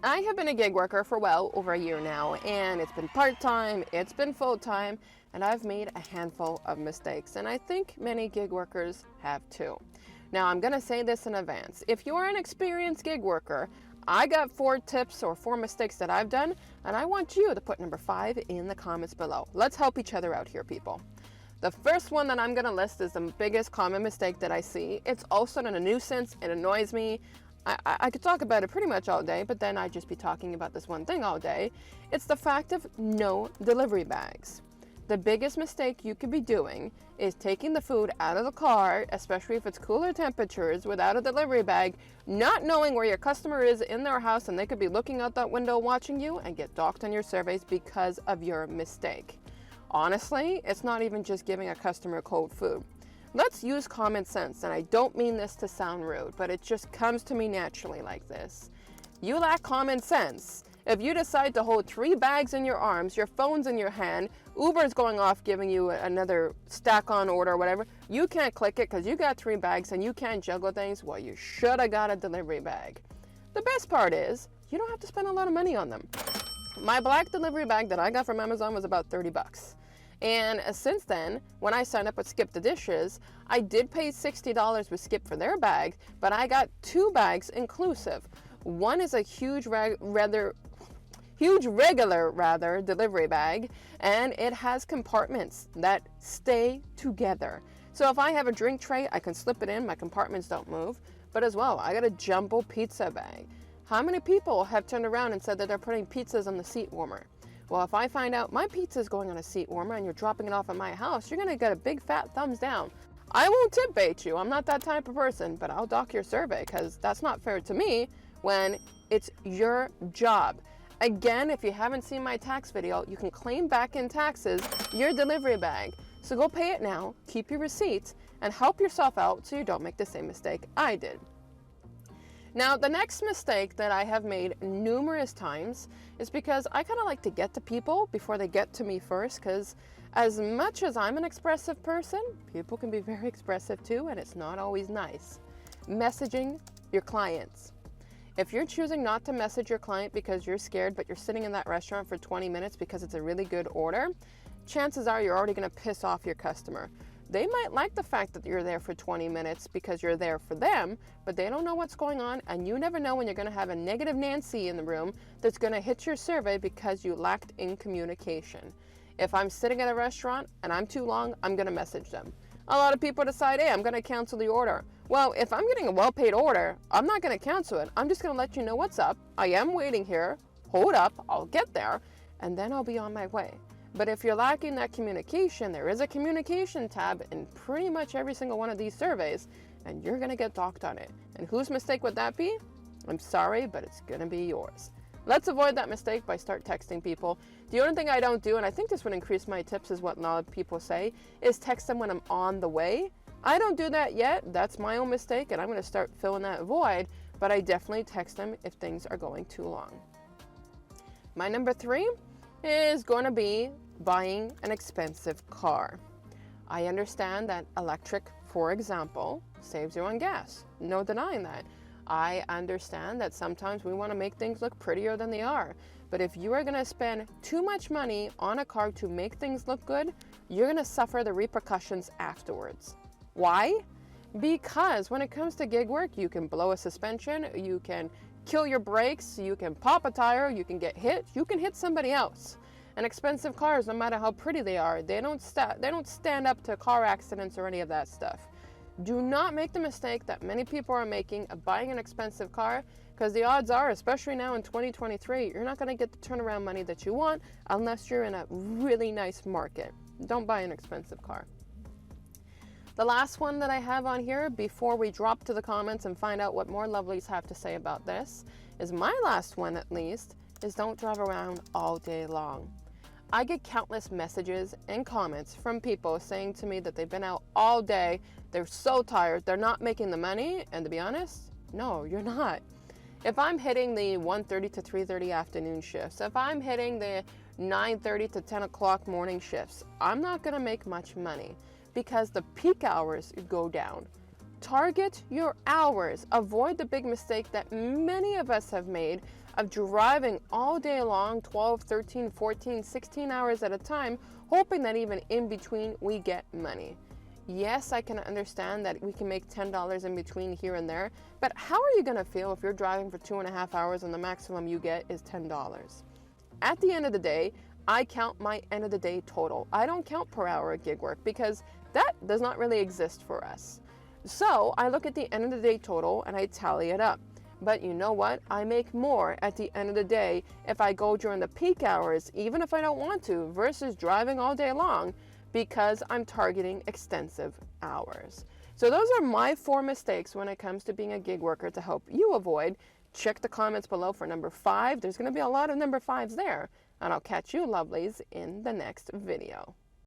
I have been a gig worker for well over a year now, and it's been part-time, it's been full-time, and I've made a handful of mistakes, and I think many gig workers have too. Now, I'm gonna say this in advance. If you are an experienced gig worker, I got 4 tips or 4 mistakes that I've done, and I want you to put number 5 in the comments below. Let's help each other out here, people. The first one that I'm gonna list is the biggest common mistake that I see. It's also a nuisance, it annoys me. I could talk about it pretty much all day, but then I'd just be talking about this one thing all day. It's the fact of no delivery bags. The biggest mistake you could be doing is taking the food out of the car, especially if it's cooler temperatures, without a delivery bag, not knowing where your customer is in their house, and they could be looking out that window watching you and get docked on your surveys because of your mistake. Honestly, it's not even just giving a customer cold food. Let's use common sense, and I don't mean this to sound rude, but it just comes to me naturally like this. You lack common sense. If you decide to hold 3 bags in your arms, your phone's in your hand, Uber's going off giving you another stack on order or whatever, you can't click it because you got 3 bags and you can't juggle things, well, you should have got a delivery bag. The best part is, you don't have to spend a lot of money on them. My black delivery bag that I got from Amazon was about 30 bucks. And since then, when I signed up with Skip the Dishes, I did pay $60 with Skip for their bag, but I got 2 bags inclusive. One is a huge regular delivery bag, and it has compartments that stay together. So if I have a drink tray, I can slip it in, my compartments don't move. But as well, I got a jumbo pizza bag. How many people have turned around and said that they're putting pizzas on the seat warmer? Well, if I find out my pizza is going on a seat warmer and you're dropping it off at my house, you're gonna get a big fat thumbs down. I won't tip bait you, I'm not that type of person, but I'll dock your survey because that's not fair to me when it's your job. Again, if you haven't seen my tax video, you can claim back in taxes your delivery bag. So go pay it now, keep your receipts, and help yourself out so you don't make the same mistake I did. Now, the next mistake that I have made numerous times is because I kind of like to get to people before they get to me first, because as much as I'm an expressive person, people can be very expressive too, and it's not always nice. Messaging your clients. If you're choosing not to message your client because you're scared, but you're sitting in that restaurant for 20 minutes because it's a really good order, chances are you're already going to piss off your customer. They might like the fact that you're there for 20 minutes because you're there for them, but they don't know what's going on, and you never know when you're going to have a negative Nancy in the room that's going to hit your survey because you lacked in communication. If I'm sitting at a restaurant and I'm too long, I'm going to message them. A lot of people decide, hey, I'm going to cancel the order. Well, if I'm getting a well-paid order, I'm not going to cancel it. I'm just going to let you know what's up. I am waiting here. Hold up. I'll get there, and then I'll be on my way. But if you're lacking that communication, there is a communication tab in pretty much every single one of these surveys, and you're gonna get docked on it. And whose mistake would that be? I'm sorry, but it's gonna be yours. Let's avoid that mistake by start texting people. The only thing I don't do, and I think this would increase my tips, is what a lot of people say, is text them when I'm on the way. I don't do that yet. That's my own mistake, and I'm gonna start filling that void, but I definitely text them if things are going too long. My number 3 is gonna be buying an expensive car. I understand that electric, for example, saves you on gas. No denying that. I understand that sometimes we want to make things look prettier than they are. But if you are going to spend too much money on a car to make things look good, you're going to suffer the repercussions afterwards. Why? Because when it comes to gig work, you can blow a suspension, you can kill your brakes, you can pop a tire, you can get hit, you can hit somebody else. And expensive cars, no matter how pretty they are, they don't stand up to car accidents or any of that stuff. Do not make the mistake that many people are making of buying an expensive car, because the odds are, especially now in 2023, you're not going to get the turnaround money that you want unless you're in a really nice market. Don't buy an expensive car. The last one that I have on here before we drop to the comments and find out what more lovelies have to say about this is my last one, at least, is don't drive around all day long. I get countless messages and comments from people saying to me that they've been out all day, they're so tired, they're not making the money, and to be honest, no, you're not. If I'm hitting the 1:30 to 3:30 afternoon shifts, if I'm hitting the 9:30 to 10 o'clock morning shifts, I'm not gonna make much money because the peak hours go down. Target your hours. Avoid the big mistake that many of us have made of driving all day long, 12, 13, 14, 16 hours at a time, hoping that even in between we get money. Yes, I can understand that we can make $10 in between here and there, but how are you going to feel if you're driving for 2.5 hours and the maximum you get is $10? At the end of the day, I count my end of the day total. I don't count per hour at gig work because that does not really exist for us. So I look at the end of the day total and I tally it up. But you know what? I make more at the end of the day if I go during the peak hours, even if I don't want to, versus driving all day long because I'm targeting extensive hours. So those are my 4 mistakes when it comes to being a gig worker to help you avoid. Check the comments below for number 5. There's going to be a lot of number 5s there. And I'll catch you lovelies in the next video.